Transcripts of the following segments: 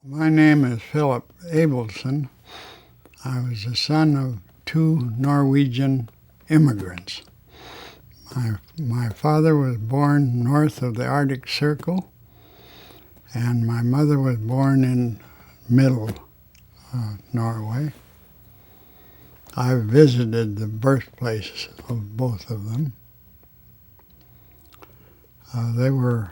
My name is Philip Abelson. I was the son of two Norwegian immigrants. My father was born north of the Arctic Circle, and my mother was born in middle Norway. I visited the birthplace of both of them. They were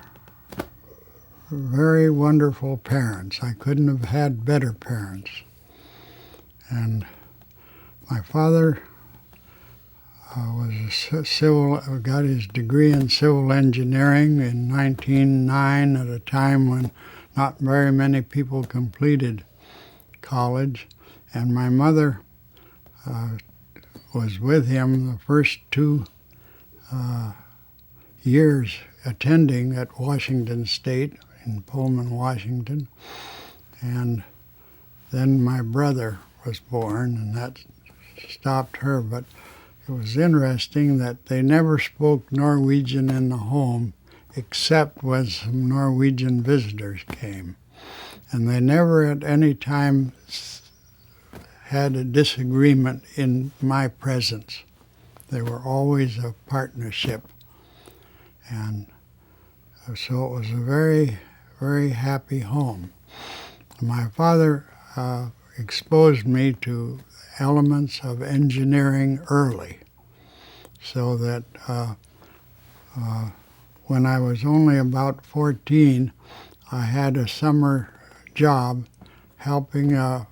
very wonderful parents. I couldn't have had better parents. And my father got his degree in civil engineering in 1909 at a time when not very many people completed college. And my mother was with him the first 2 years attending at Washington State in Pullman, Washington. And then my brother was born, and that stopped her. But it was interesting that they never spoke Norwegian in the home except when some Norwegian visitors came. And they never at any time had a disagreement in my presence. They were always a partnership. And so it was a very, very happy home. My father exposed me to elements of engineering early, so that when I was only about 14, I had a summer job helping a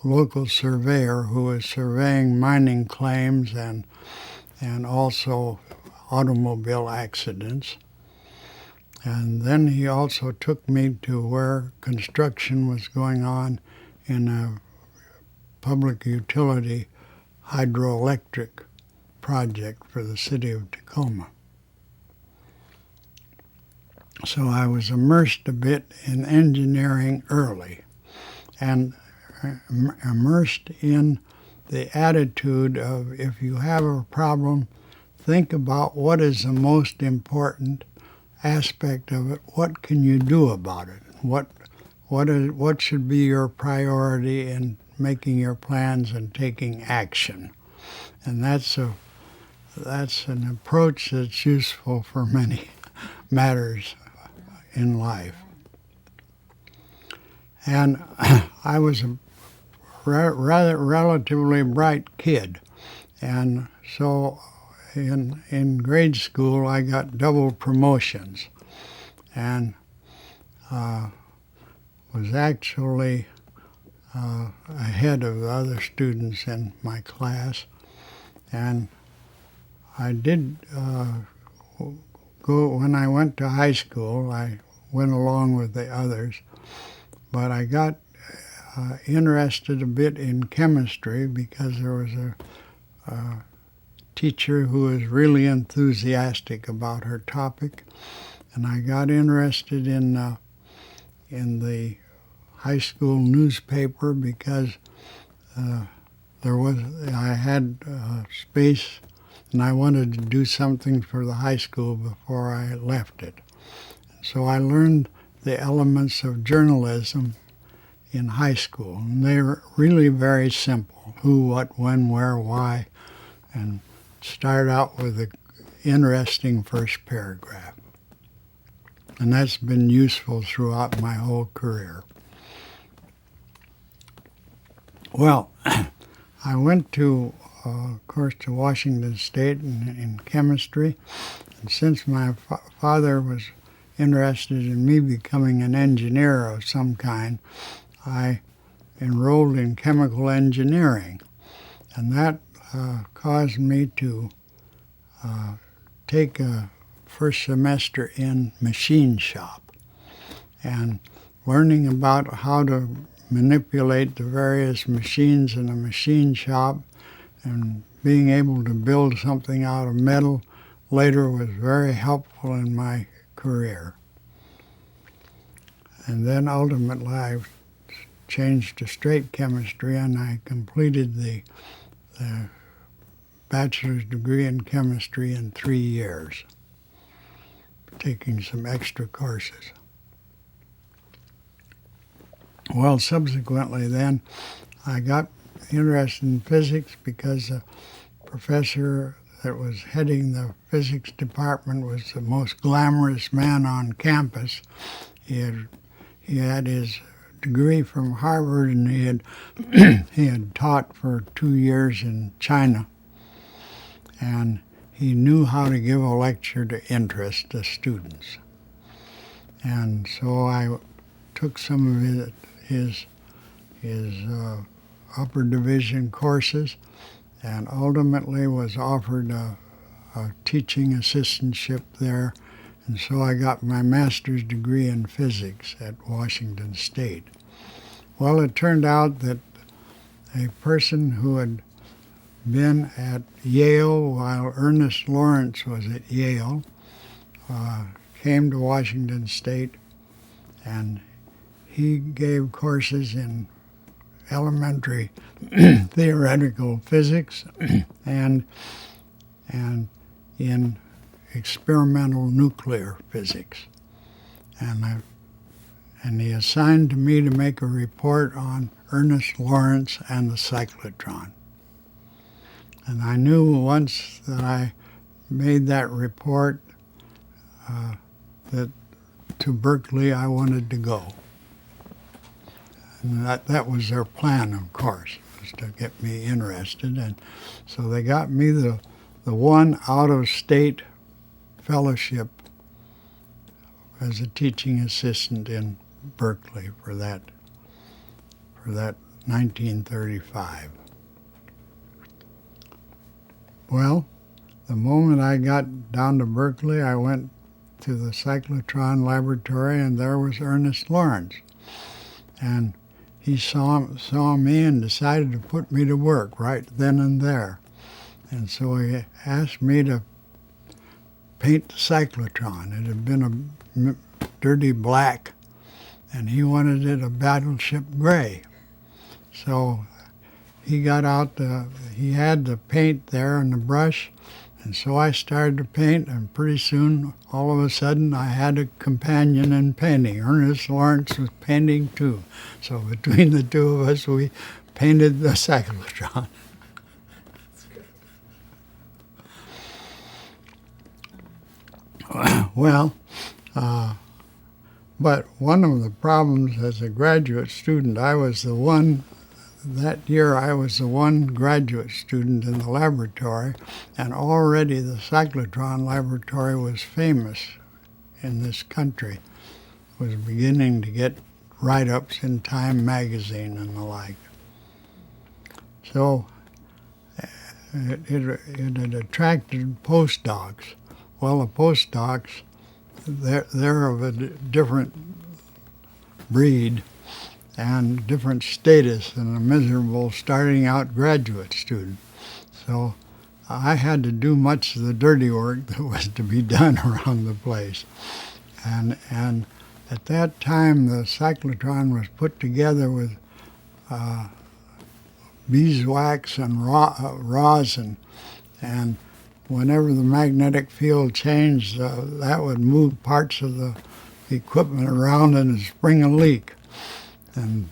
local surveyor who was surveying mining claims and also automobile accidents. And then he also took me to where construction was going on in a public utility hydroelectric project for the city of Tacoma. So I was immersed a bit in engineering early, and immersed in the attitude of, if you have a problem, think about what is the most important aspect of it. What can you do about it? What should be your priority in making your plans and taking action? And that's an approach that's useful for many matters in life. And I was a rather relatively bright kid, and so in grade school I got double promotions, and was actually ahead of the other students in my class. And I did go, when I went to high school, I went along with the others, but I got interested a bit in chemistry because there was a teacher who was really enthusiastic about her topic, and I got interested in the high school newspaper because I had space, and I wanted to do something for the high school before I left it. So I learned the elements of journalism in high school, and they were really very simple: who, what, when, where, why, and start out with an interesting first paragraph. And that's been useful throughout my whole career. Well, I went to, of course, to Washington State in chemistry, and since my father was interested in me becoming an engineer of some kind, I enrolled in chemical engineering, and that caused me to take a first semester in machine shop, and learning about how to manipulate the various machines in a machine shop and being able to build something out of metal later was very helpful in my career. And then ultimately I changed to straight chemistry, and I completed the bachelor's degree in chemistry in 3 years, taking some extra courses. Well, subsequently then, I got interested in physics because the professor that was heading the physics department was the most glamorous man on campus. He had his degree from Harvard, and he had taught for 2 years in China, and he knew how to give a lecture to interest the students. And so I took some of his upper division courses, and ultimately was offered a teaching assistantship there. And so I got my master's degree in physics at Washington State. Well, it turned out that a person who had been at Yale while Ernest Lawrence was at Yale came to Washington State, and he gave courses in elementary theoretical physics and in experimental nuclear physics. And he assigned to me to make a report on Ernest Lawrence and the cyclotron. And I knew once that I made that report that to Berkeley I wanted to go. And that was their plan, of course, was to get me interested. And so they got me the one out-of-state fellowship as a teaching assistant in Berkeley for that 1935. Well, the moment I got down to Berkeley, I went to the cyclotron laboratory, and there was Ernest Lawrence. And he saw me and decided to put me to work right then and there. And so he asked me to paint the cyclotron. It had been a dirty black, and he wanted it a battleship gray. So he got out he had the paint there and the brush, and so I started to paint, and pretty soon, all of a sudden, I had a companion in painting. Ernest Lawrence was painting too. So between the two of us, we painted the cyclotron. Well, but one of the problems as a graduate student, that year I was the one graduate student in the laboratory, and already the cyclotron laboratory was famous in this country. It was beginning to get write-ups in Time magazine and the like. So it had attracted postdocs. Well, the postdocs, they're of a different breed and different status than a miserable starting out graduate student. So I had to do much of the dirty work that was to be done around the place. And at that time, the cyclotron was put together with beeswax and rosin, and whenever the magnetic field changed, that would move parts of the equipment around and spring a leak. And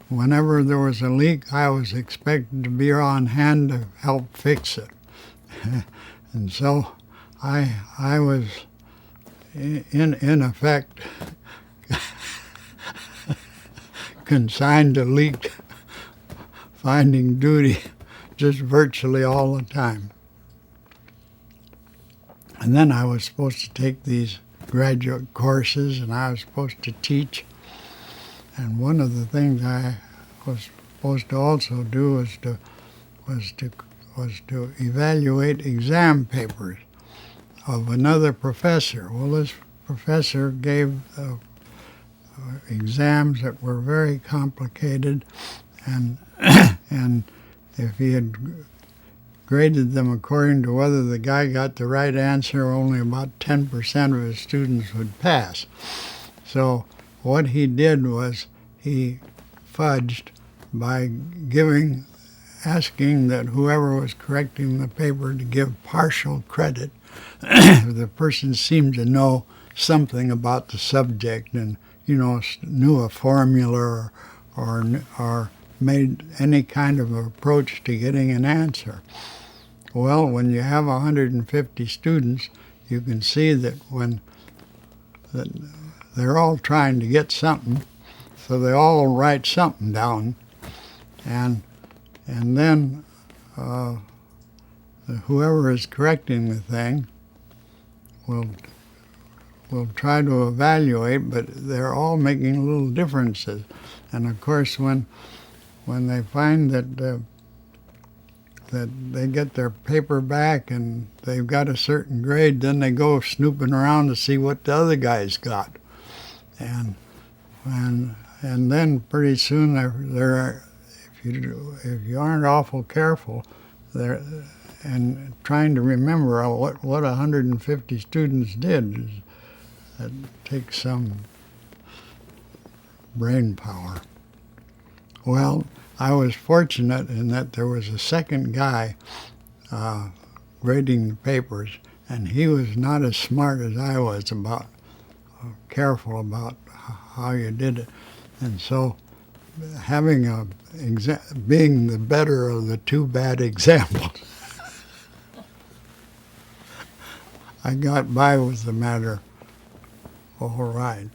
whenever there was a leak, I was expected to be on hand to help fix it. And so I was, in effect, consigned to leak finding duty just virtually all the time. And then I was supposed to take these graduate courses, and I was supposed to teach. And one of the things I was supposed to also do was to evaluate exam papers of another professor. Well, this professor gave exams that were very complicated, and and if he had graded them according to whether the guy got the right answer, only about 10% of his students would pass. So what he did was he fudged by asking that whoever was correcting the paper to give partial credit. The person seemed to know something about the subject and, knew a formula or made any kind of approach to getting an answer. Well, when you have 150 students, you can see that that they're all trying to get something, so they all write something down, and then whoever is correcting the thing will try to evaluate, but they're all making little differences. And of course, when they find that they get their paper back and they've got a certain grade, then they go snooping around to see what the other guys got, and then pretty soon they're if you aren't awful careful, they're and trying to remember what 150 students did. That takes some brain power. Well, I was fortunate in that there was a second guy grading the papers, and he was not as smart as I was about careful about how you did it. And so having being the better of the two bad examples, I got by with the matter all right.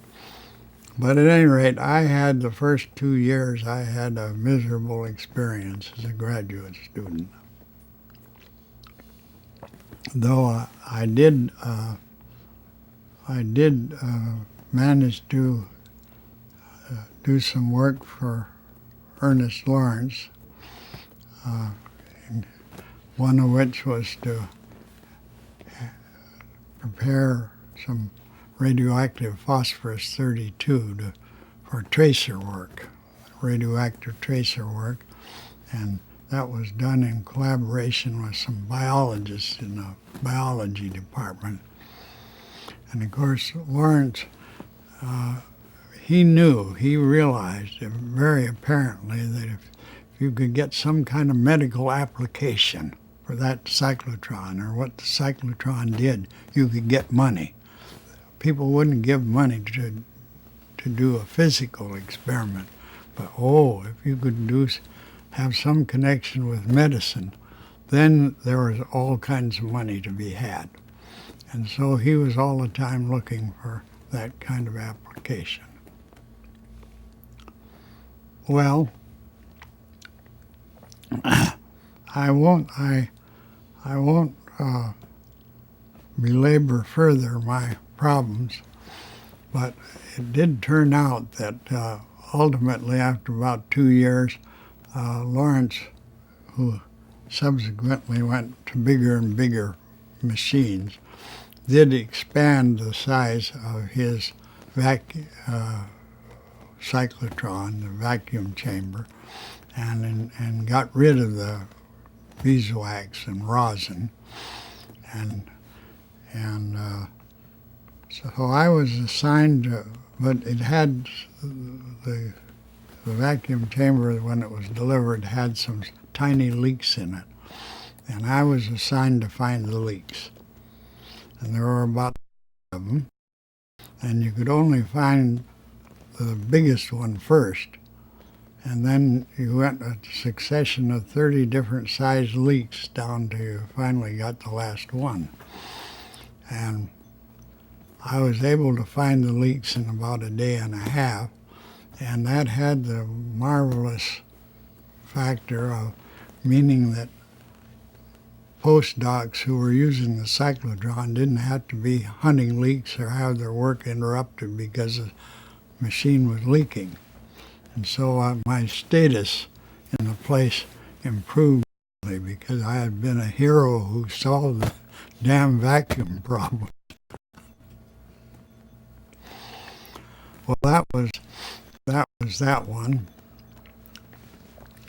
But at any rate, I had the first 2 years, I had a miserable experience as a graduate student. Though I did manage to do some work for Ernest Lawrence, one of which was to prepare some radioactive phosphorus 32 for tracer work, radioactive tracer work, and that was done in collaboration with some biologists in the biology department. And of course, Lawrence, he realized very apparently that if you could get some kind of medical application for that cyclotron or what the cyclotron did, you could get money. People wouldn't give money to do a physical experiment, but if you could have some connection with medicine, then there was all kinds of money to be had. And so he was all the time looking for that kind of application. Well, I won't belabor further my problems, but it did turn out that ultimately, after about 2 years, Lawrence, who subsequently went to bigger and bigger machines, did expand the size of his cyclotron, the vacuum chamber, and got rid of the beeswax and rosin, and so I was assigned to, but it had the vacuum chamber when it was delivered had some tiny leaks in it, and I was assigned to find the leaks, and there were about 5 of them, and you could only find the biggest one first, and then you went a succession of 30 different sized leaks down till you finally got the last one. And I was able to find the leaks in about a day and a half, and that had the marvelous factor of meaning that postdocs who were using the cyclotron didn't have to be hunting leaks or have their work interrupted because the machine was leaking. And so my status in the place improved because I had been a hero who solved the damn vacuum problem. Well, that was that one.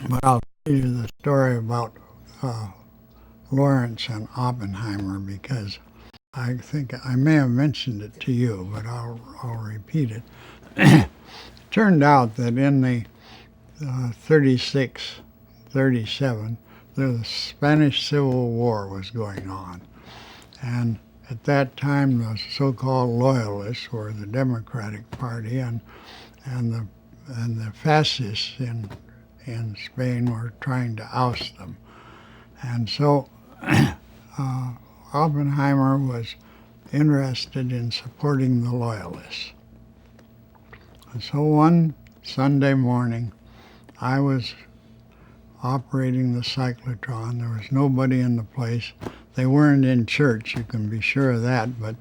But I'll tell you the story about Lawrence and Oppenheimer because I think I may have mentioned it to you, but I'll repeat it. It turned out that in the 36, 37, the Spanish Civil War was going on. And at that time, the so-called Loyalists were the Democratic Party, and the the fascists in Spain were trying to oust them. And so Oppenheimer was interested in supporting the Loyalists. And so one Sunday morning, I was operating the cyclotron. There was nobody in the place. They weren't in church, you can be sure of that, but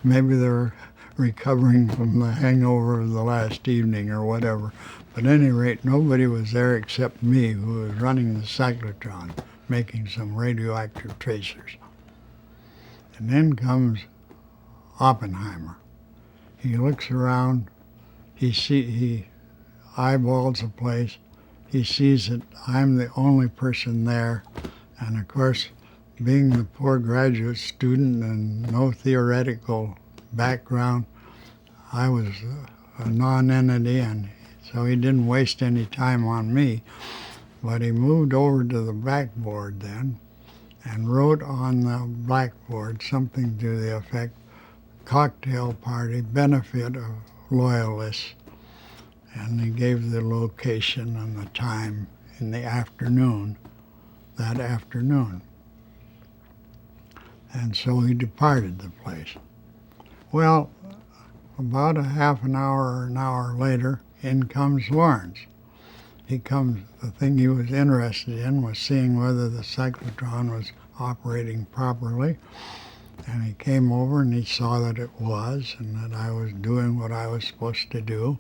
maybe they were recovering from the hangover of the last evening or whatever. But at any rate, nobody was there except me, who was running the cyclotron, making some radioactive tracers. And then comes Oppenheimer. He looks around, he eyeballs the place, he sees that I'm the only person there, and of course, being the poor graduate student and no theoretical background, I was a non-entity, and so he didn't waste any time on me. But he moved over to the blackboard then and wrote on the blackboard something to the effect, cocktail party, benefit of Loyalists. And he gave the location and the time in the afternoon, that afternoon. And so he departed the place. Well, about a half an hour or an hour later, in comes Lawrence. The thing he was interested in was seeing whether the cyclotron was operating properly. And he came over and he saw that it was, and that I was doing what I was supposed to do.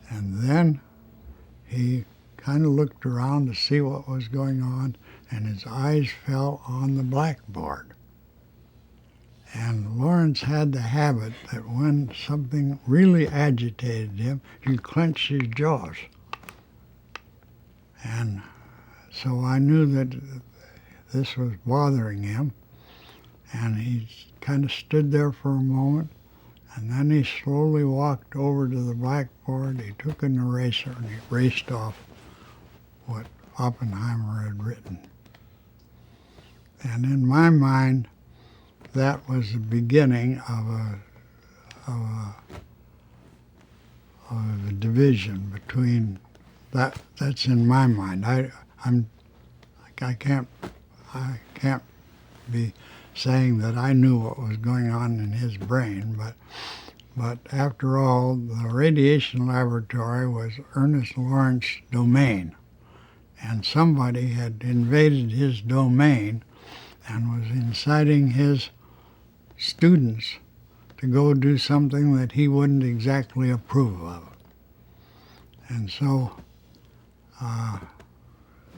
And then he kind of looked around to see what was going on, and his eyes fell on the blackboard. And Lawrence had the habit that when something really agitated him, he clenched his jaws. And so I knew that this was bothering him, and he kind of stood there for a moment, and then he slowly walked over to the blackboard, he took an eraser, and he erased off what Oppenheimer had written. And in my mind, that was the beginning of a division between that. That's in my mind. I can't be saying that I knew what was going on in his brain, but after all, the radiation laboratory was Ernest Lawrence's domain, and somebody had invaded his domain and was inciting his students to go do something that he wouldn't exactly approve of. And so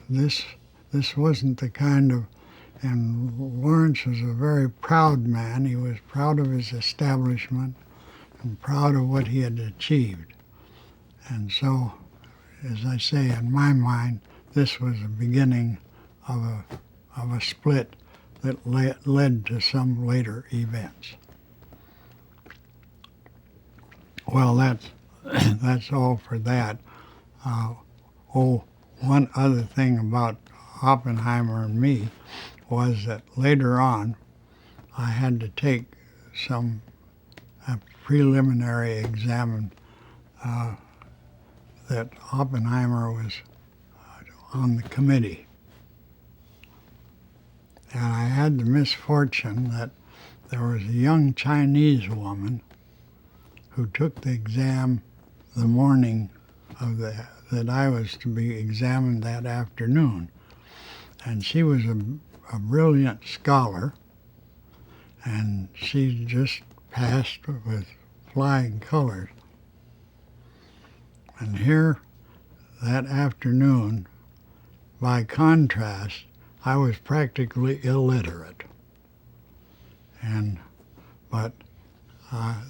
this wasn't the kind of, and Lawrence was a very proud man. He was proud of his establishment and proud of what he had achieved. And so, as I say, in my mind, this was the beginning of a split that led to some later events. Well, that's all for that. One other thing about Oppenheimer and me was that later on I had to take a preliminary exam that Oppenheimer was on the committee. And I had the misfortune that there was a young Chinese woman who took the exam the morning of that I was to be examined that afternoon. And she was a brilliant scholar, and she just passed with flying colors. And here, that afternoon, by contrast, I was practically illiterate. But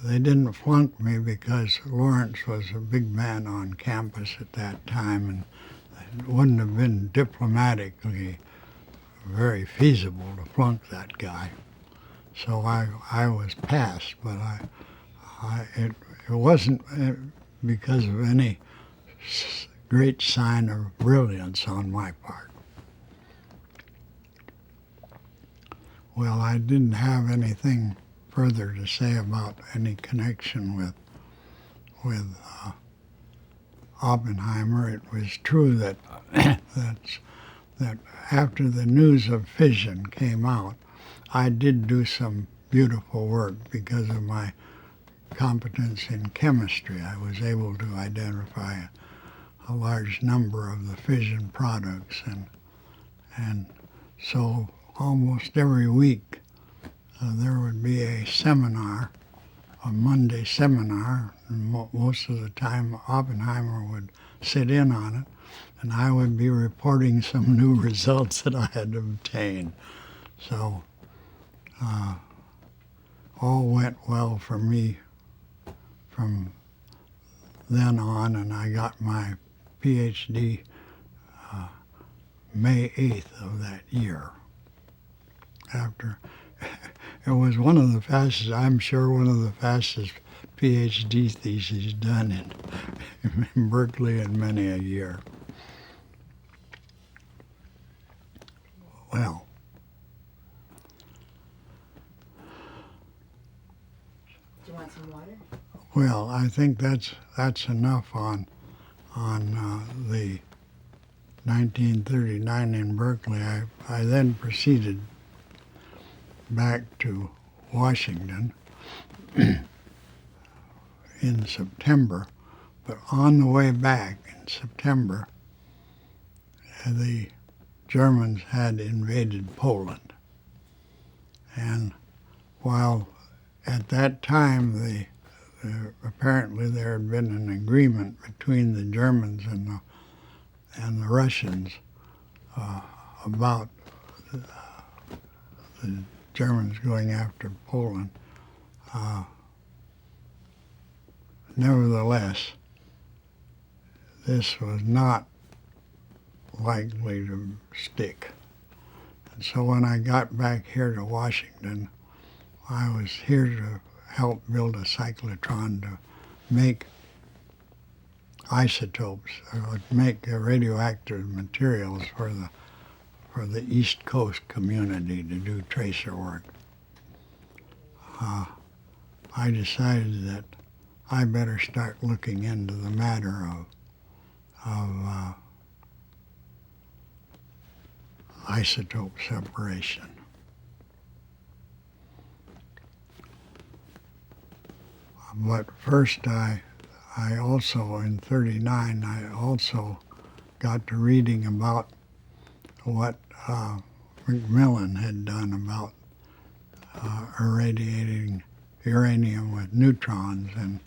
they didn't flunk me because Lawrence was a big man on campus at that time, and it wouldn't have been diplomatically very feasible to flunk that guy. So I was passed, but it wasn't because of any great sign of brilliance on my part. Well, I didn't have anything further to say about any connection with with Oppenheimer, it was true that that after the news of fission came out, I did do some beautiful work because of my competence in chemistry. I was able to identify a large number of the fission products, and so almost every week there would be a seminar, a Monday seminar, and most of the time Oppenheimer would sit in on it, and I would be reporting some new results that I had obtained. So all went well for me from then on, and I got my PhD May 8th of that year. After it was one of the fastest, I'm sure one of the fastest PhD theses done in Berkeley in many a year. Well, do you want some water? Well, I think that's enough on the 1939 in Berkeley. I then proceeded back to Washington in September, but on the way back in September, the Germans had invaded Poland, and while at that time apparently there had been an agreement between the Germans and the Russians about the Germans going after Poland. Nevertheless, this was not likely to stick. And so when I got back here to Washington, I was here to help build a cyclotron to make isotopes, or make radioactive materials for the East Coast community to do tracer work. I decided that I better start looking into the matter of isotope separation. But first I also, in 39, I also got to reading about what McMillan had done about irradiating uranium with neutrons, and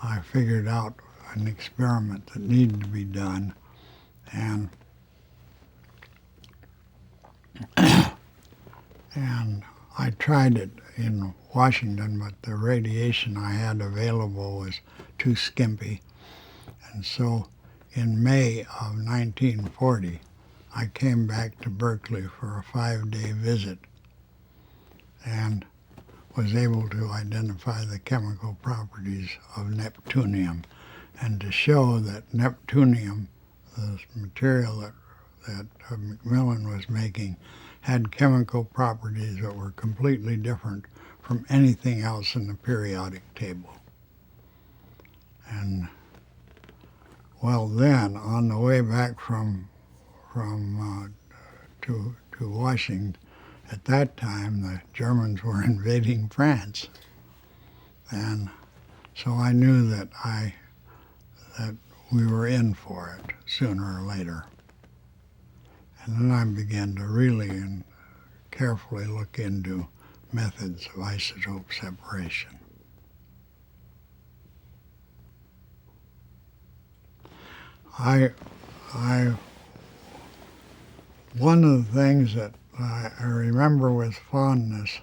I figured out an experiment that needed to be done, and I tried it in Washington, but the radiation I had available was too skimpy. And so in May of 1940, I came back to Berkeley for a 5-day visit and was able to identify the chemical properties of neptunium and to show that neptunium, the material that McMillan was making, had chemical properties that were completely different from anything else in the periodic table. And well, then on the way back to Washington, at that time the Germans were invading France, and so I knew that we were in for it sooner or later. And then I began to really and carefully look into methods of isotope separation. One of the things that I remember with fondness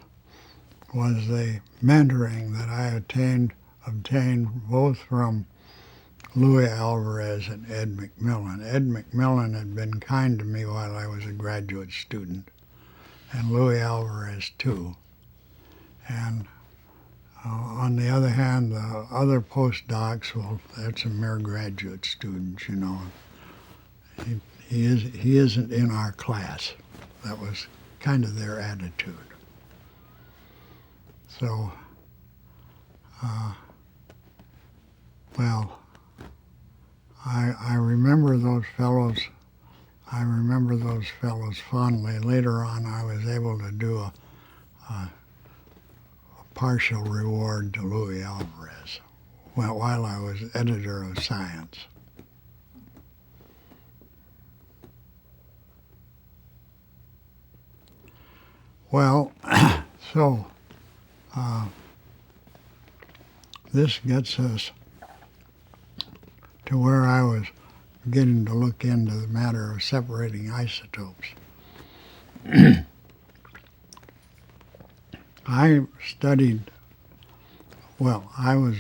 was the mentoring that I obtained both from Louis Alvarez and Ed McMillan. Ed McMillan had been kind to me while I was a graduate student, and Louis Alvarez too. And on the other hand, the other postdocs, well, that's a mere graduate student, you know. He isn't in our class. That was kind of their attitude. So Well, I remember those fellows. I remember those fellows fondly. Later on, I was able to do a partial reward to Louis Alvarez while I was editor of Science. Well, so this gets us to where I was beginning to look into the matter of separating isotopes. I was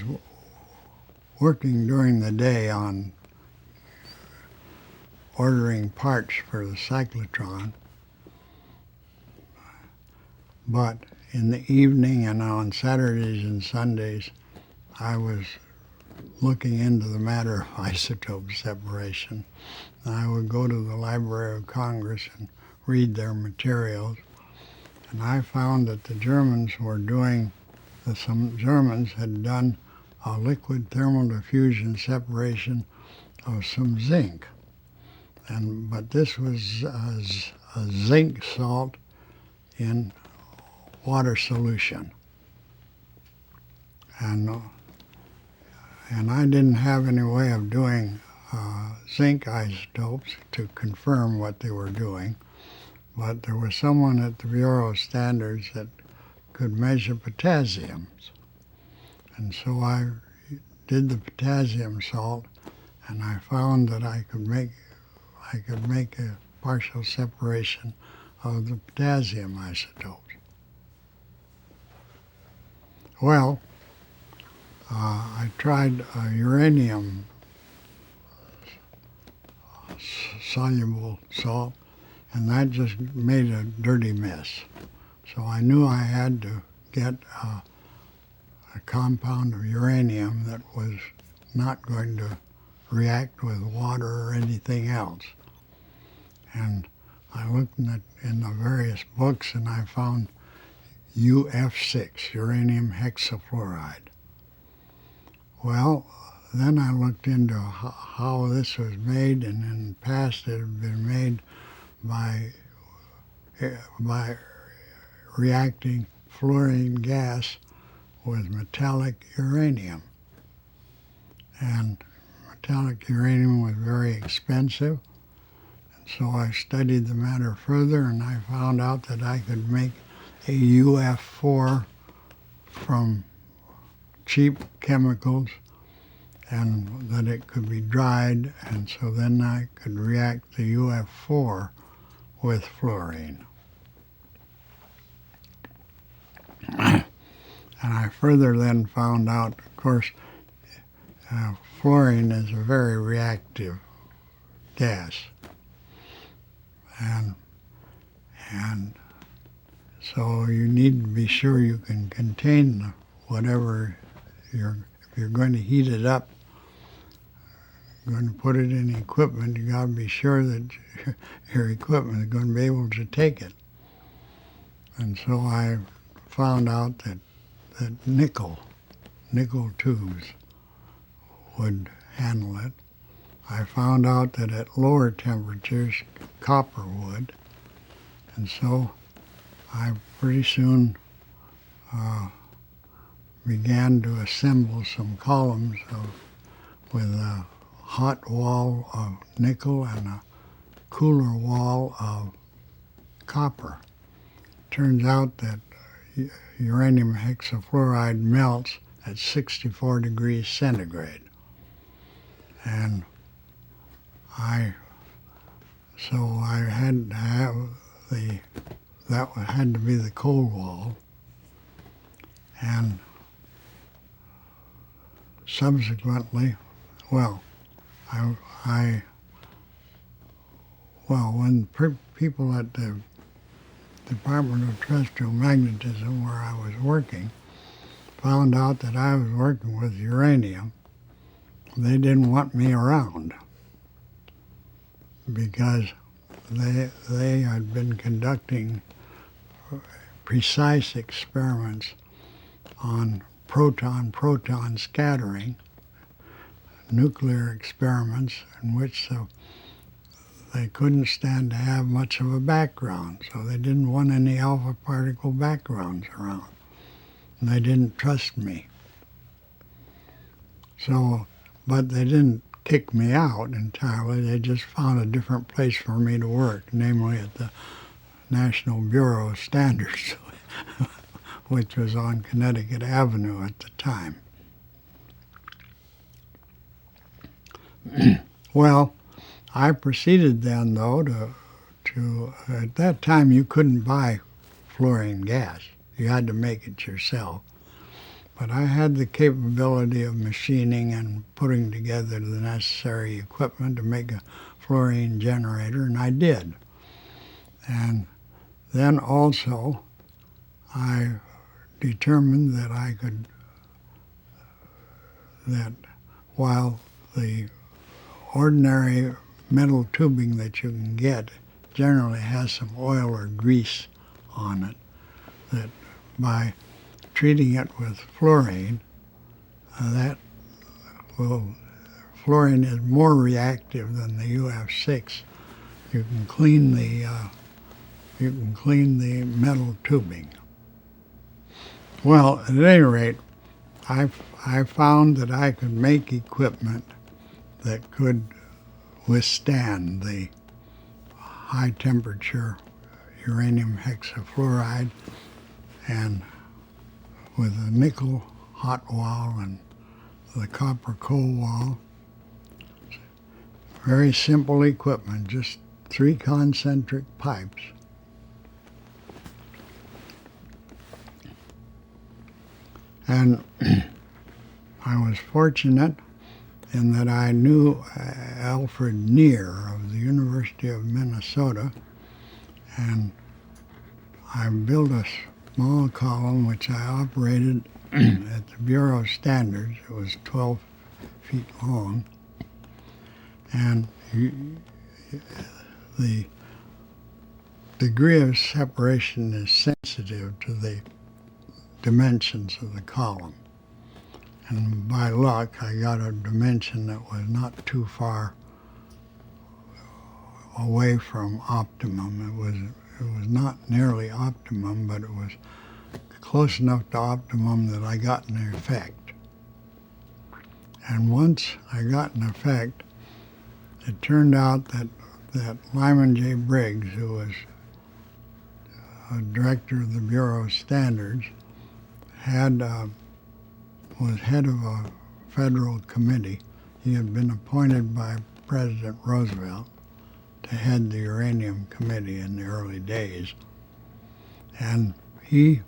working during the day on ordering parts for the cyclotron, but in the evening and on Saturdays and Sundays, I was looking into the matter of isotope separation. I would go to the Library of Congress and read their materials, and I found that the Germans were doing, some Germans had done a liquid thermal diffusion separation of some zinc. But this was a zinc salt in water solution. And I didn't have any way of doing zinc isotopes to confirm what they were doing, but there was someone at the Bureau of Standards that could measure potassiums. And so I did the potassium salt, and I found that I could make a partial separation of the potassium isotopes. Well, I tried a uranium soluble salt, and that just made a dirty mess. So I knew I had to get a compound of uranium that was not going to react with water or anything else. And I looked in the various books, and I found UF6, uranium hexafluoride. Well, then I looked into how this was made, and in the past it had been made by reacting fluorine gas with metallic uranium. And metallic uranium was very expensive, and so I studied the matter further, and I found out that I could make a UF4 from cheap chemicals, and that it could be dried, and so then I could react the UF4 with fluorine. And I further then found out, of course, fluorine is a very reactive gas, and so you need to be sure you can contain whatever if you're going to heat it up, going to put it in equipment, you got to be sure that your equipment is going to be able to take it. And so I found out that nickel tubes would handle it. I found out that at lower temperatures, copper would. And so I pretty soon began to assemble some columns with a hot wall of nickel and a cooler wall of copper. Turns out that uranium hexafluoride melts at 64 degrees centigrade. And so I had to have that had to be the cold wall. And subsequently, when people at the Department of Terrestrial Magnetism, where I was working, found out that I was working with uranium, they didn't want me around because they had been conducting precise experiments on proton-proton scattering nuclear experiments in which they couldn't stand to have much of a background, so they didn't want any alpha particle backgrounds around. And they didn't trust me. So, but they didn't kick me out entirely. They just found a different place for me to work, namely at the National Bureau of Standards, which was on Connecticut Avenue at the time. Well, I proceeded then, though, to at that time you couldn't buy fluorine gas. You had to make it yourself. But I had the capability of machining and putting together the necessary equipment to make a fluorine generator, and I did. And then also I determined that that while the ordinary metal tubing that you can get generally has some oil or grease on it, that by treating it with fluorine, fluorine is more reactive than the UF6. You can clean the metal tubing. Well, at any rate, I found that I could make equipment that could withstand the high temperature uranium hexafluoride, and with a nickel hot wall and the copper cold wall. Very simple equipment, just 3 concentric pipes. And I was fortunate in that I knew Alfred Neer of the University of Minnesota, and I built a small column which I operated at the Bureau of Standards. It was 12 feet long, and the degree of separation is sensitive to the dimensions of the column. And by luck, I got a dimension that was not too far away from optimum. It was not nearly optimum, but it was close enough to optimum that I got an effect. And once I got an effect, it turned out that Lyman J. Briggs, who was a director of the Bureau of Standards, was head of a federal committee. He had been appointed by President Roosevelt to head the Uranium Committee in the early days. And he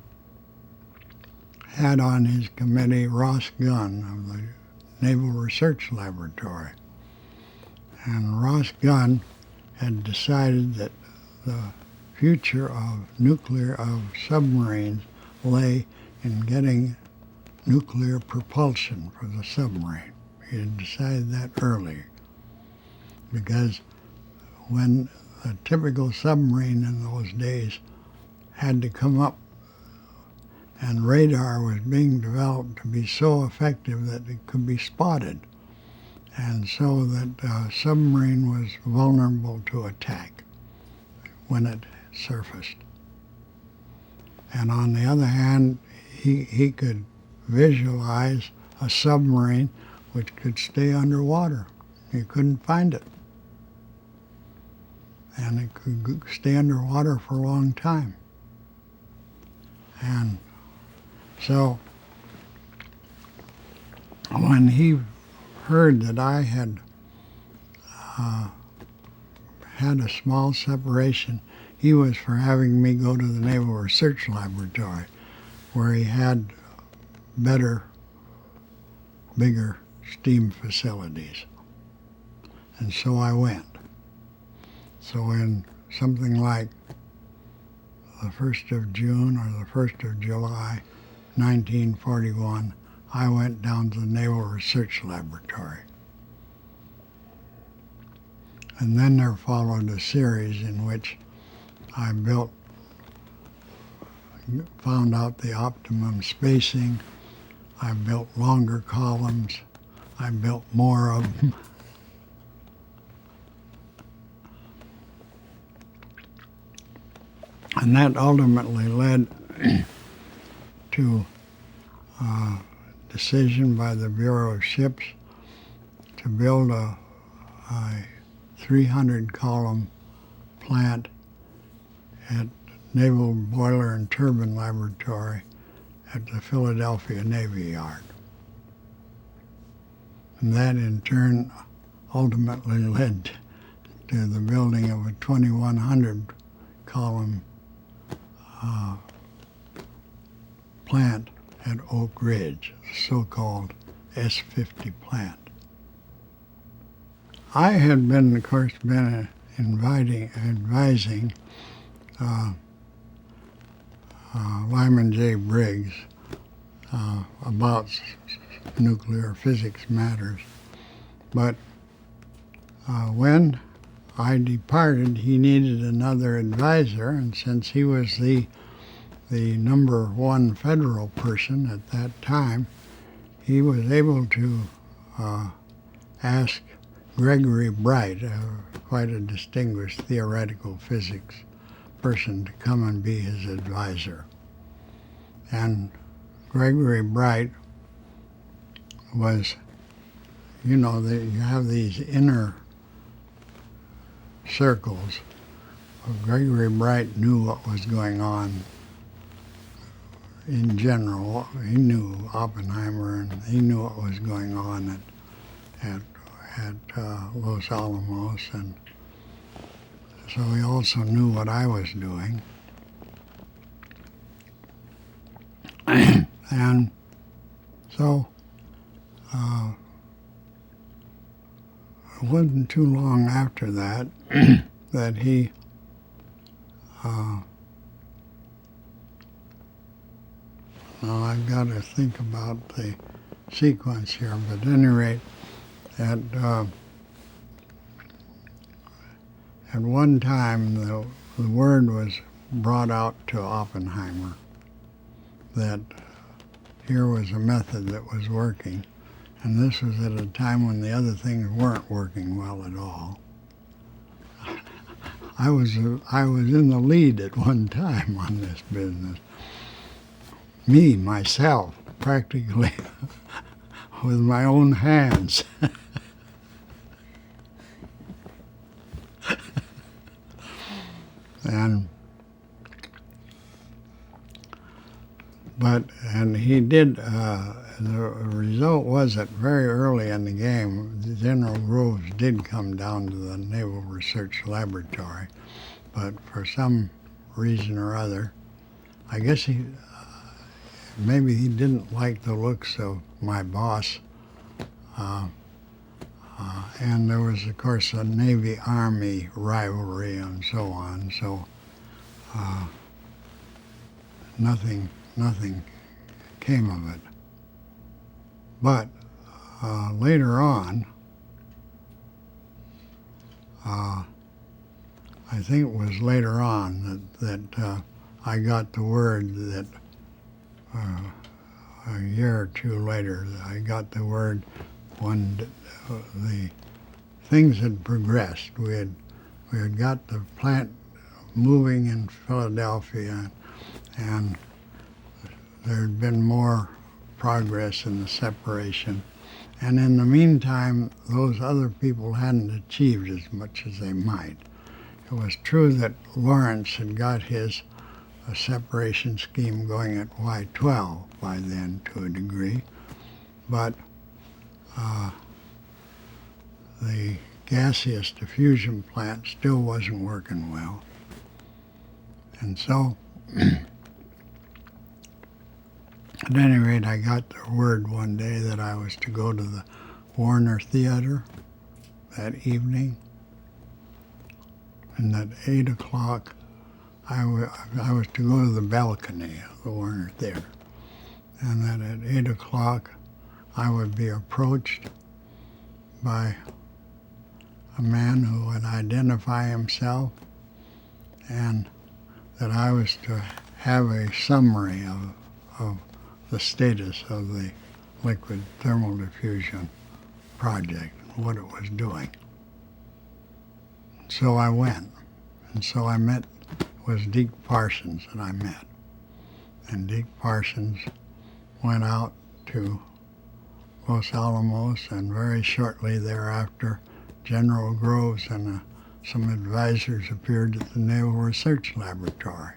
had on his committee Ross Gunn of the Naval Research Laboratory. And Ross Gunn had decided that the future of submarines lay in getting nuclear propulsion for the submarine. He had decided that early, because when a typical submarine in those days had to come up, and radar was being developed to be so effective that it could be spotted, and so that a submarine was vulnerable to attack when it surfaced. And on the other hand, he could visualize a submarine which could stay underwater. You couldn't find it. And it could stay underwater for a long time. And so when he heard that I had had a small separation, he was for having me go to the Naval Research Laboratory, where he had better, bigger steam facilities. And so I went. So in something like the 1st of June or the 1st of July, 1941, I went down to the Naval Research Laboratory. And then there followed a series in which I found out the optimum spacing. I built longer columns. I built more of them. And that ultimately led to a decision by the Bureau of Ships to build a 300-column plant at Naval Boiler and Turbine Laboratory at the Philadelphia Navy Yard. And that in turn ultimately led to the building of a 2,100-column plant at Oak Ridge, the so-called S-50 plant. I had been, of course, advising Lyman J. Briggs about nuclear physics matters. But when I departed, he needed another advisor, and since he was the number one federal person at that time, he was able to ask Gregory Bright, quite a distinguished theoretical physics person, to come and be his advisor. And Gregory Bright was, you have these inner circles. Gregory Bright knew what was going on in general. He knew Oppenheimer, and he knew what was going on at Los Alamos, and so he also knew what I was doing. And so it wasn't too long after that that he now I've got to think about the sequence here, but at any rate, at one time the word was brought out to Oppenheimer that here was a method that was working, and this was at a time when the other things weren't working well at all. I was in the lead at one time on this business. Myself, practically with my own hands. And he did, the result was that very early in the game, General Groves did come down to the Naval Research Laboratory, but for some reason or other, I guess maybe he didn't like the looks of my boss, and there was, of course, a Navy-Army rivalry and so on, so nothing came of it. But later on, I think it was later on that I got the word that a year or two later, I got the word when the things had progressed. We had got the plant moving in Philadelphia, and there had been more progress in the separation. And in the meantime, those other people hadn't achieved as much as they might. It was true that Lawrence had got his separation scheme going at Y12 by then to a degree, but the gaseous diffusion plant still wasn't working well. And so, at any rate, I got the word one day that I was to go to the Warner Theater that evening, and at 8 o'clock I was to go to the balcony of the Warner Theater, and that at 8 o'clock I would be approached by a man who would identify himself, and that I was to have a summary of the status of the liquid thermal diffusion project, what it was doing. So I went, and so I met, was Deke Parsons that I met. And Deke Parsons went out to Los Alamos, and very shortly thereafter, General Groves and some advisors appeared at the Naval Research Laboratory.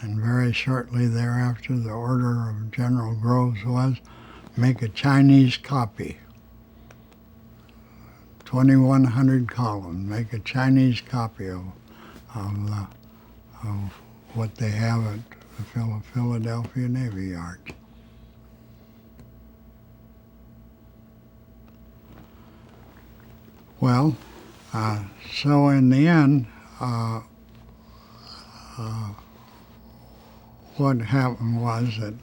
And very shortly thereafter, the order of General Groves was make a Chinese copy, 2,100 columns, make a Chinese copy of what they have at the Philadelphia Navy Yard. Well, so in the end, what happened was that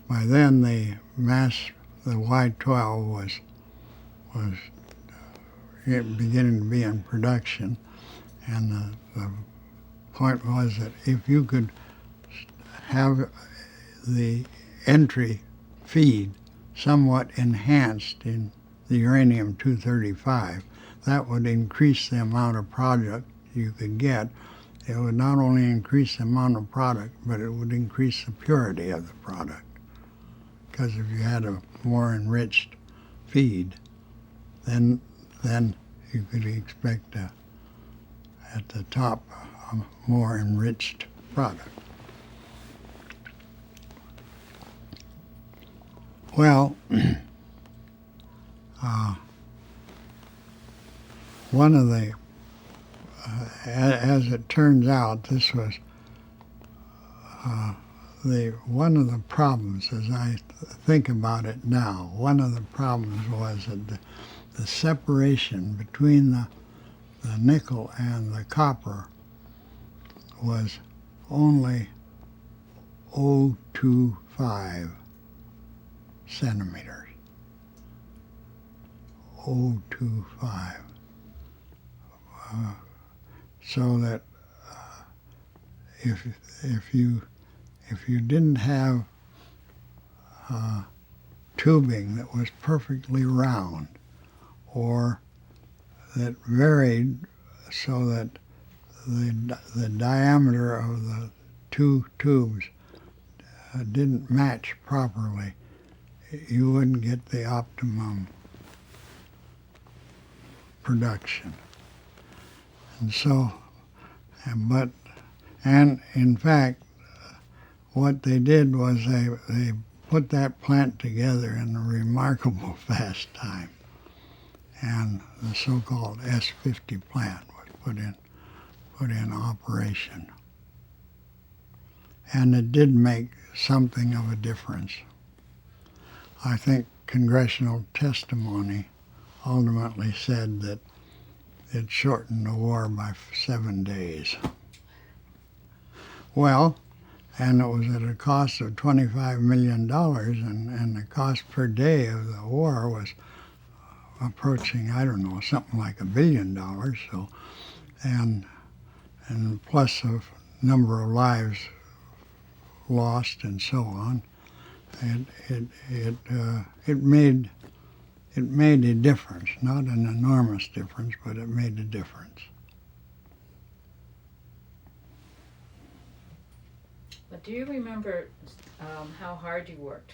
by then the Y-12 was beginning to be in production, and the point was that if you could have the entry feed somewhat enhanced in the uranium-235, that would increase the amount of product you could get. It would not only increase the amount of product, but it would increase the purity of the product. Because if you had a more enriched feed, then you could expect at the top a more enriched product. Well, one of the, as it turns out, this was one of the problems, as I think about it now, one of the problems was that the separation between the nickel and the copper was only 0.25 centimeters. 0.25. So that if you didn't have tubing that was perfectly round, or that varied so that the diameter of the two tubes didn't match properly, you wouldn't get the optimum production. And so, and in fact, what they did was they put that plant together in a remarkable fast time. And the so-called S-50 plant was put in operation. And it did make something of a difference. I think congressional testimony ultimately said that it shortened the war by 7 days. Well, and it was at a cost of $25 million, and the cost per day of the war was approaching, I don't know, something like $1 billion. So, and plus a number of lives lost and so on. It made a difference, not an enormous difference, but it made a difference. But do you remember how hard you worked?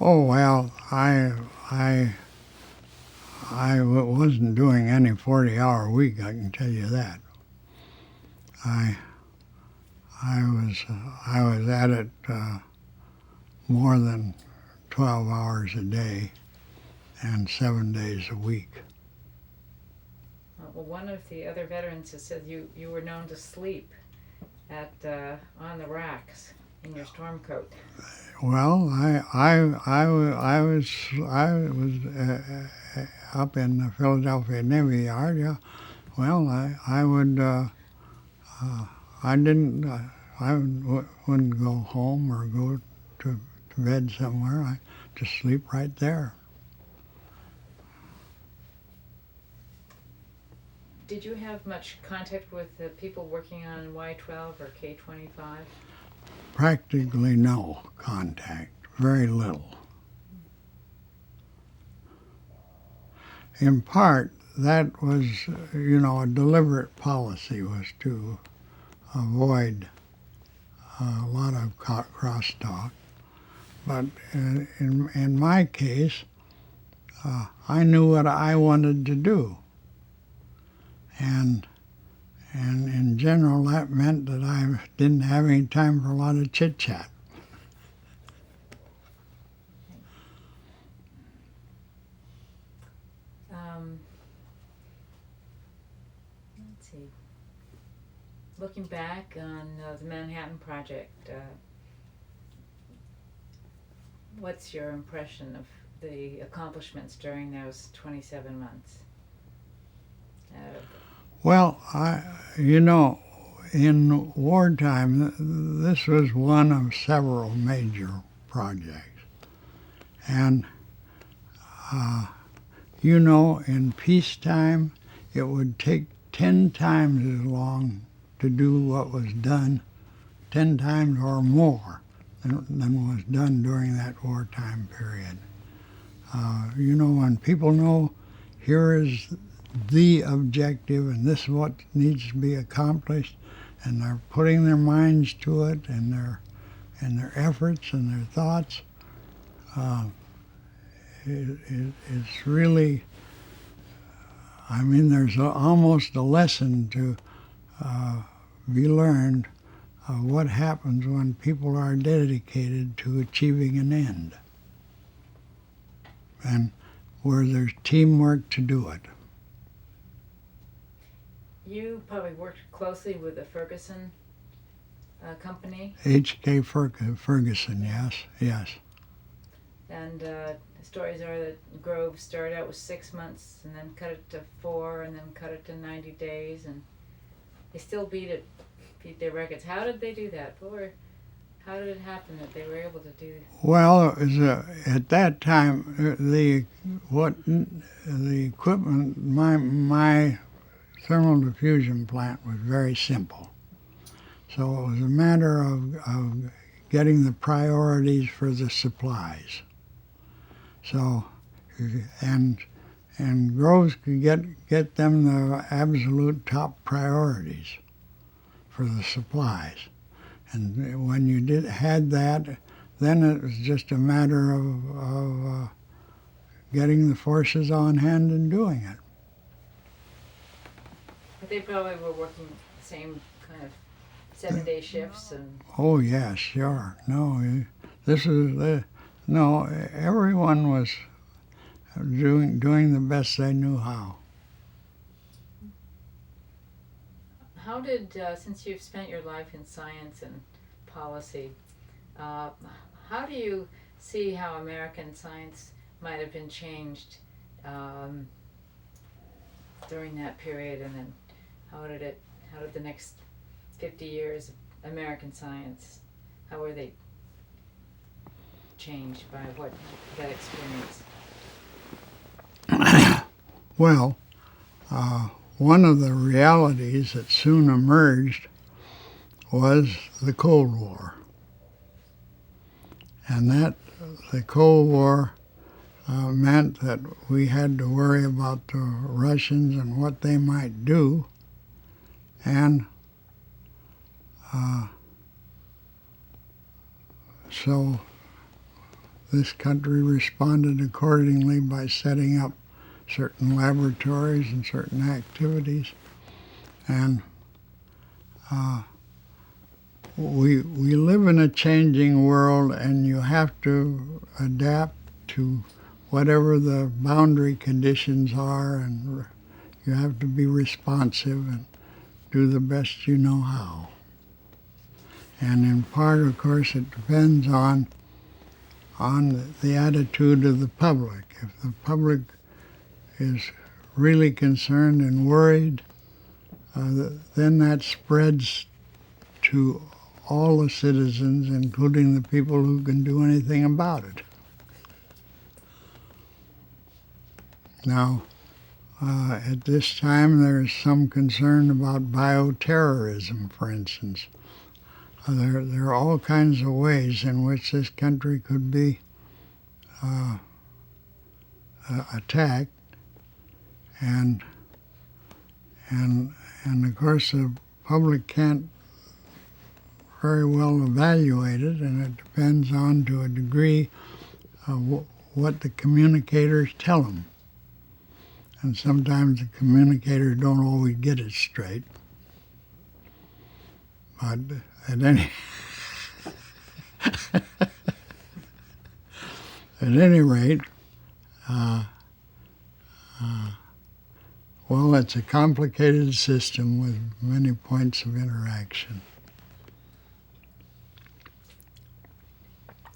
Oh well, I wasn't doing any 40-hour week, I can tell you that. I was at it more than 12 hours a day and 7 days a week. Well, one of the other veterans has said you were known to sleep at on the racks in your storm coat. Well, I was up in the Philadelphia Navy Yard. Yeah. Well, I wouldn't go home or go to bed somewhere. I just sleep right there. Did you have much contact with the people working on Y-12 or K-25? Practically no contact, very little. in part, that was, a deliberate policy was to avoid a lot of crosstalk. But in my case, I knew what I wanted to do. And in general, that meant that I didn't have any time for a lot of chit-chat. Let's see. Looking back on the Manhattan Project, what's your impression of the accomplishments during those 27 months? Well, in wartime, this was one of several major projects. And, in peacetime, it would take 10 times as long to do what was done, 10 times or more than was done during that wartime period. When people know here is the objective and this is what needs to be accomplished, and they're putting their minds to it and their efforts and their thoughts, it's really, there's almost a lesson to be learned of what happens when people are dedicated to achieving an end, and where there's teamwork to do it. You probably worked closely with the Ferguson company. H.K. Ferguson, yes. And the stories are that Grove started out with 6 months and then cut it to 4 and then cut it to 90 days, and they still beat their records. How did they do that? How did it happen that they were able to do? Well, it was, at that time, the equipment, my thermal diffusion plant was very simple. So it was a matter of getting the priorities for the supplies. So, and Groves could get them the absolute top priorities for the supplies. And when you had that, then it was just a matter of getting the forces on hand and doing it. But they probably were working the same kind of 7-day shifts and. Oh yes, sure. No, everyone was doing the best they knew how. How did, since you've spent your life in science and policy, how do you see how American science might have been changed during that period, and then how did the next 50 years of American science, how were they changed by that experience? Well, one of the realities that soon emerged was the Cold War. And that the Cold War meant that we had to worry about the Russians and what they might do. And so this country responded accordingly by setting up certain laboratories and certain activities. And we live in a changing world, and you have to adapt to whatever the boundary conditions are, and you have to be responsive and do the best you know how. And in part, of course, it depends on the attitude of the public. If the public is really concerned and worried, then that spreads to all the citizens, including the people who can do anything about it. Now, at this time, there's some concern about bioterrorism, for instance. There are all kinds of ways in which this country could be attacked, and and of course the public can't very well evaluate it, and it depends on to a degree what the communicators tell them. And sometimes the communicators don't always get it straight. But at any rate, well, it's a complicated system with many points of interaction.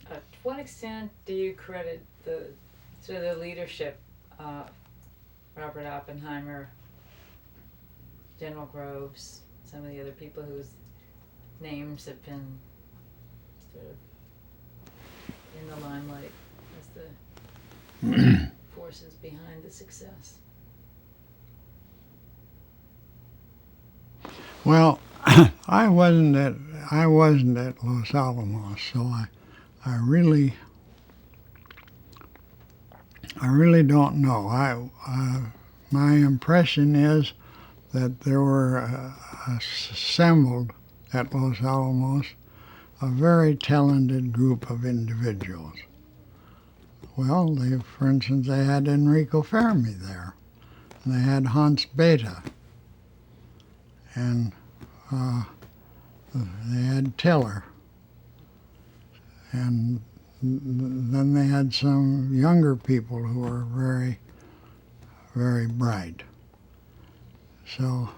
To what extent do you credit the sort of the leadership, Robert Oppenheimer, General Groves, some of the other people whose names have been sort of in the limelight as the forces behind the success? Well, I wasn't at Los Alamos, so I really don't know. My impression is that there were assembled at Los Alamos a very talented group of individuals. Well, for instance, they had Enrico Fermi there, and they had Hans Bethe, and they had Tiller, and then they had some younger people who were very, very bright. So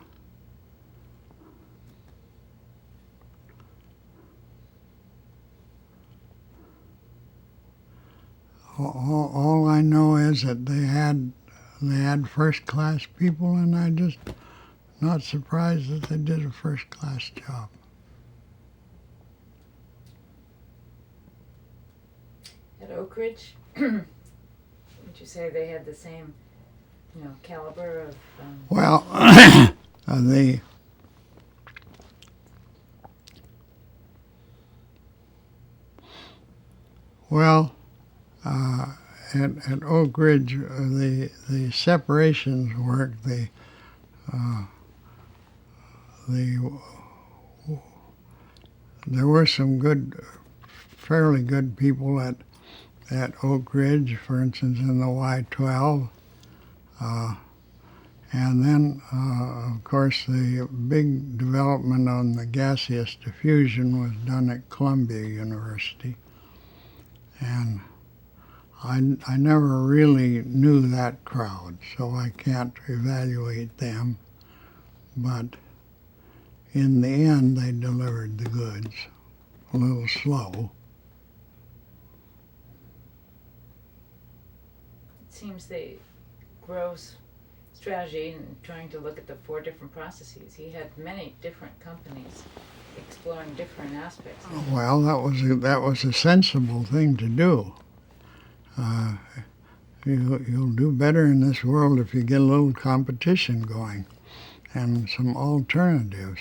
all I know is that they had first-class people, and I just not surprised that they did a first-class job. At Oak Ridge, would you say they had the same, caliber of? Well, at Oak Ridge, the separations worked. There were some fairly good people at Oak Ridge, for instance, in the Y-12. And then, of course, the big development on the gaseous diffusion was done at Columbia University. And I never really knew that crowd, so I can't evaluate them. But in the end, they delivered the goods. A little slow. It seems Grove's strategy in trying to look at the 4 different processes, he had many different companies exploring different aspects. Well, that was a sensible thing to do. You'll do better in this world if you get a little competition going and some alternatives.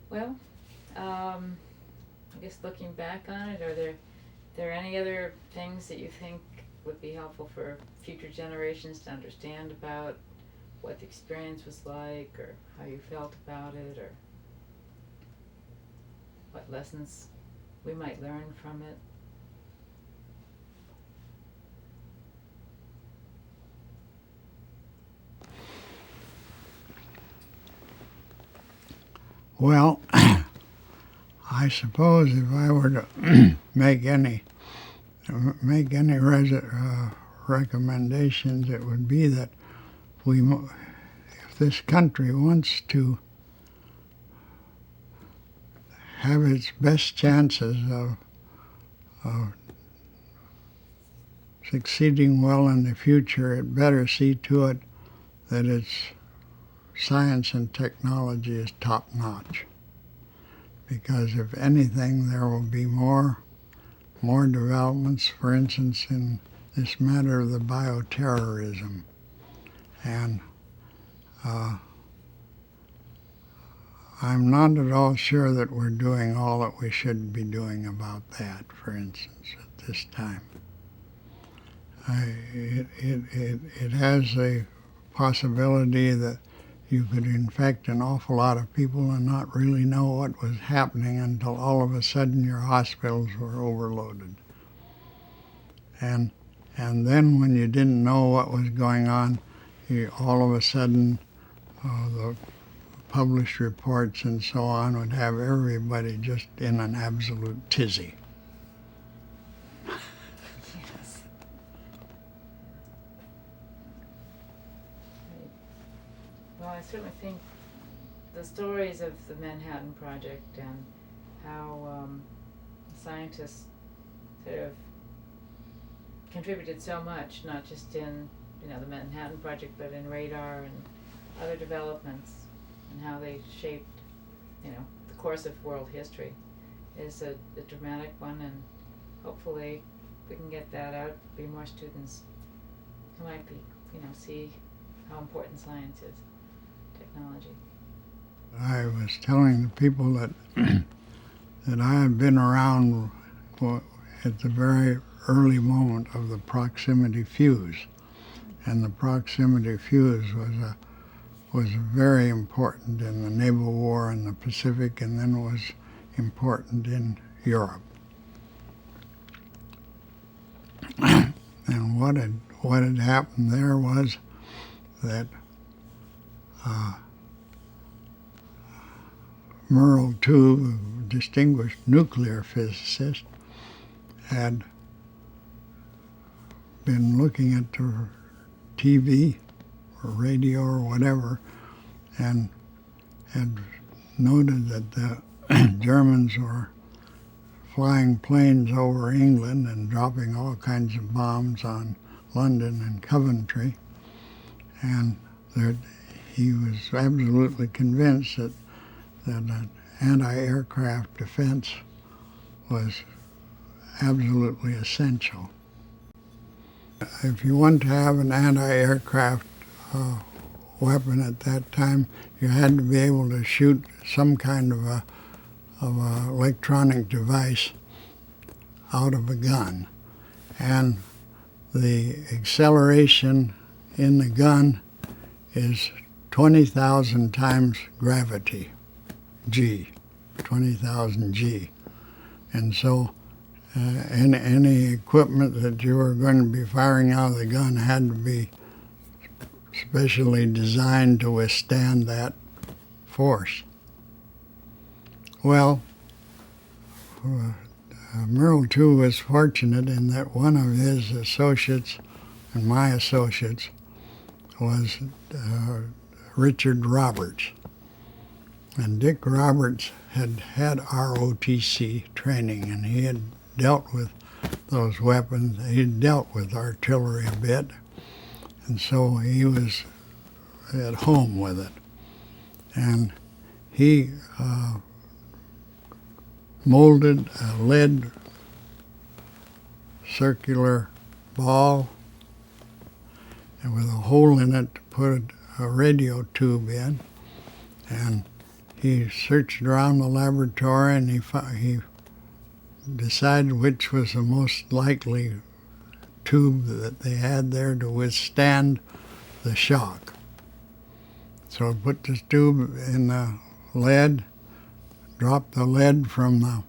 Well, I guess looking back on it, are there any other things that you think would be helpful for future generations to understand about what the experience was like, or how you felt about it, or what lessons we might learn from it? Well, I suppose if I were to make any recommendations, it would be that if this country wants to have its best chances of succeeding well in the future, it better see to it that its science and technology is top-notch. Because if anything, there will be more developments, for instance, in this matter of the bioterrorism. And I'm not at all sure that we're doing all that we should be doing about that, for instance, at this time. it has a possibility that you could infect an awful lot of people and not really know what was happening until all of a sudden your hospitals were overloaded. And then when you didn't know what was going on, all of a sudden the published reports and so on would have everybody just in an absolute tizzy. Yes. Well, I certainly think the stories of the Manhattan Project and how scientists sort of contributed so much, not just in the Manhattan Project, but in radar and other developments, and how they shaped the course of world history, is a dramatic one, and hopefully we can get that out, be more students who might be see how important science is, technology. I was telling the people that that I had been around at the very early moment of the proximity fuse, and the proximity fuse was very important in the naval war in the Pacific, and then was important in Europe. And what had happened there was that Merle II, a distinguished nuclear physicist, had been looking at the TV or radio or whatever, and had noted that the Germans were flying planes over England and dropping all kinds of bombs on London and Coventry, and that he was absolutely convinced that an anti-aircraft defense was absolutely essential. If you want to have an anti-aircraft weapon at that time, you had to be able to shoot some kind of a electronic device out of a gun, and the acceleration in the gun is 20,000 times gravity, g, 20,000 g, and so any equipment that you were going to be firing out of the gun had to be specially designed to withstand that force. Well, Merle II was fortunate in that one of his associates and my associates was Richard Roberts. And Dick Roberts had had ROTC training, and he had dealt with those weapons. He dealt with artillery a bit, and so he was at home with it. And he molded a lead circular ball and with a hole in it to put a radio tube in, and he searched around the laboratory, and he decided which was the most likely tube that they had there to withstand the shock. So he put this tube in the lead, dropped the lead from the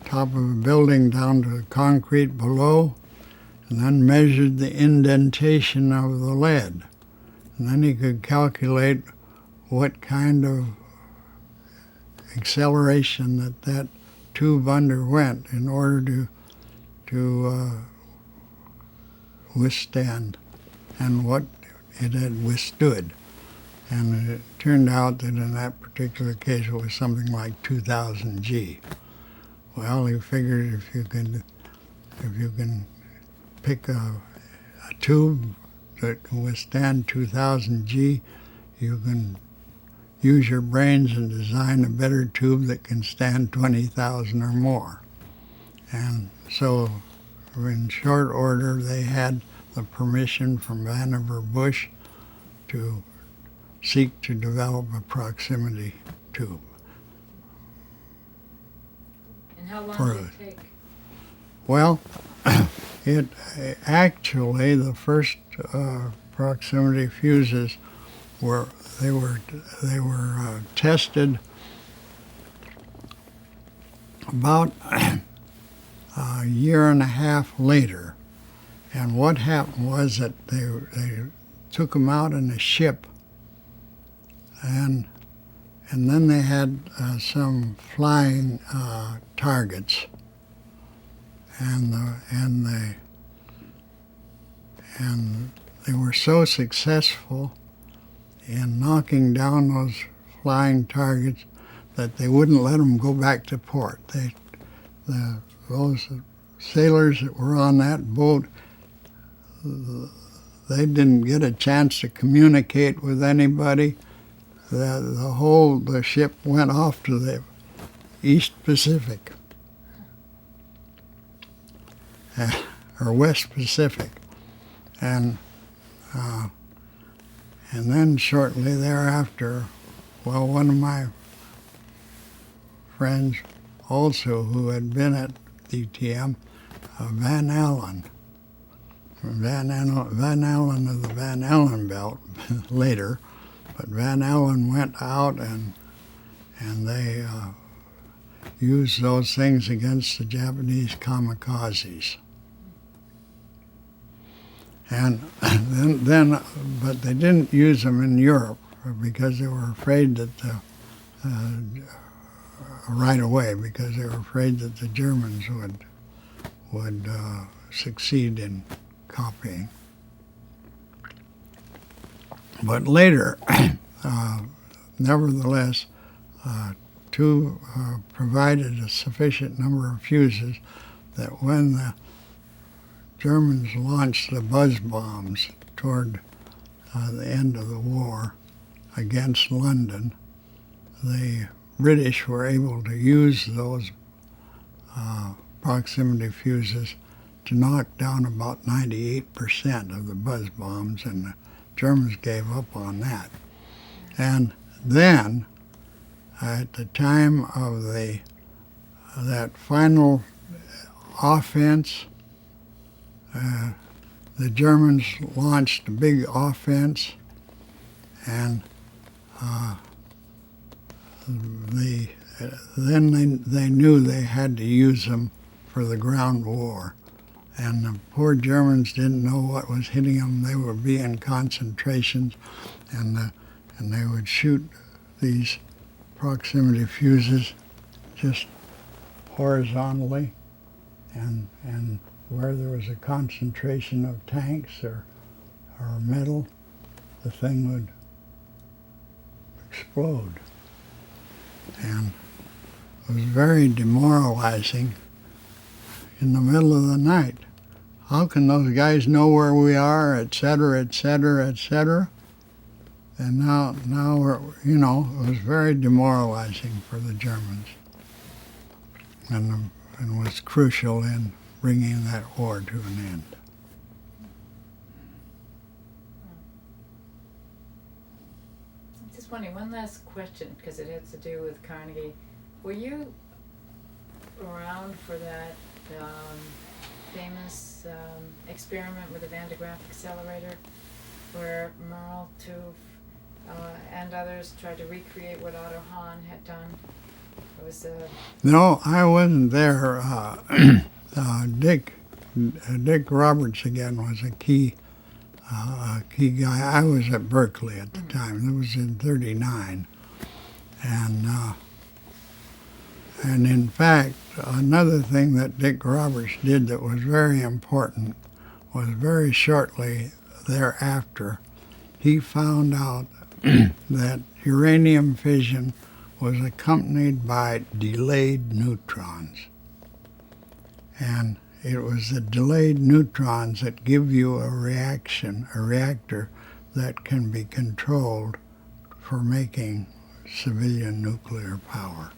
top of a building down to the concrete below, and then measured the indentation of the lead. And then he could calculate what kind of acceleration that tube underwent in order to withstand, and what it had withstood. And it turned out that in that particular case it was something like 2,000 G. Well, he figured if you can pick a tube that can withstand 2,000 G, you can use your brains and design a better tube that can stand 20,000 or more. And so in short order, they had the permission from Vannevar Bush to seek to develop a proximity tube. And how long did it take? Well, It actually, the first proximity fuses were tested about a year and a half later. And what happened was that they took them out in a ship, and then they had some flying targets, and they were so successful in knocking down those flying targets that they wouldn't let them go back to port. Those sailors that were on that boat, they didn't get a chance to communicate with anybody. The ship went off to the East Pacific, or West Pacific, and then shortly thereafter, well, one of my friends also who had been at DTM, Van Allen of the Van Allen belt later, but Van Allen went out and they used those things against the Japanese kamikazes. And then, but they didn't use them in Europe because they were afraid that right away, because they were afraid that the Germans would succeed in copying. But later, nevertheless, two provided a sufficient number of fuses that when the Germans launched the buzz bombs toward the end of the war against London, the British were able to use those proximity fuses to knock down about 98% of the buzz bombs, and the Germans gave up on that. And then, at the time of that final offense, the Germans launched a big offense, and then they knew they had to use them for the ground war. And the poor Germans didn't know what was hitting them. They would be in concentrations, and they would shoot these proximity fuses just horizontally, and where there was a concentration of tanks or metal, the thing would explode. And it was very demoralizing in the middle of the night. How can those guys know where we are, et cetera, et cetera, et cetera? And now we're, it was very demoralizing for the Germans, and was crucial in bringing that war to an end. I'm just wondering, one last question, because it has to do with Carnegie. Were you around for that famous experiment with the Van de Graaff accelerator, where Merle Tuve and others tried to recreate what Otto Hahn had done? It was No, I wasn't there. Dick Roberts again was a key guy. I was at Berkeley at the time. It was in '39, and in fact, another thing that Dick Roberts did that was very important was very shortly thereafter, he found out that uranium fission was accompanied by delayed neutrons. And it was the delayed neutrons that give you a reactor that can be controlled for making civilian nuclear power.